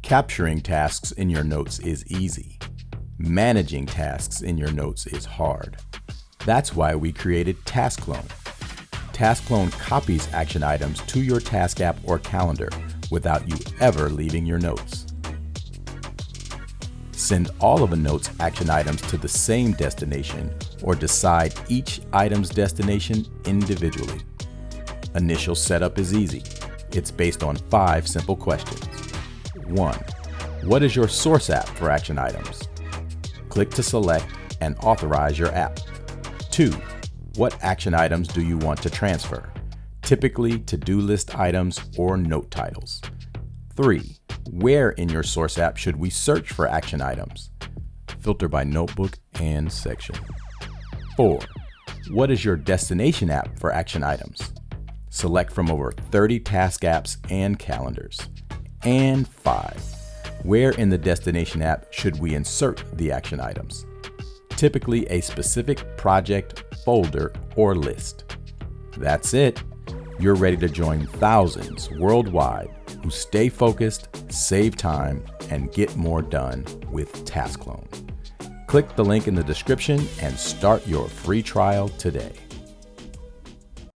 Capturing tasks in your notes is easy. Managing tasks in your notes is hard. That's why we created TaskClone. TaskClone copies action items to your task app or calendar without you ever leaving your notes. Send all of a note's action items to the same destination or decide each item's destination individually. Initial setup is easy. It's based on 5 simple questions. 1. What is your source app for action items? Click to select and authorize your app. 2. What action items do you want to transfer? Typically to-do list items or note titles. 3. Where in your source app should we search for action items? Filter by notebook and section. 4. What is your destination app for action items? Select from over 30 task apps and calendars. And 5. Where in the destination app should we insert the action items? Typically a specific project, folder, or list. That's it. You're ready to join thousands worldwide who stay focused, save time, and get more done with TaskClone. Click the link in the description and start your free trial today.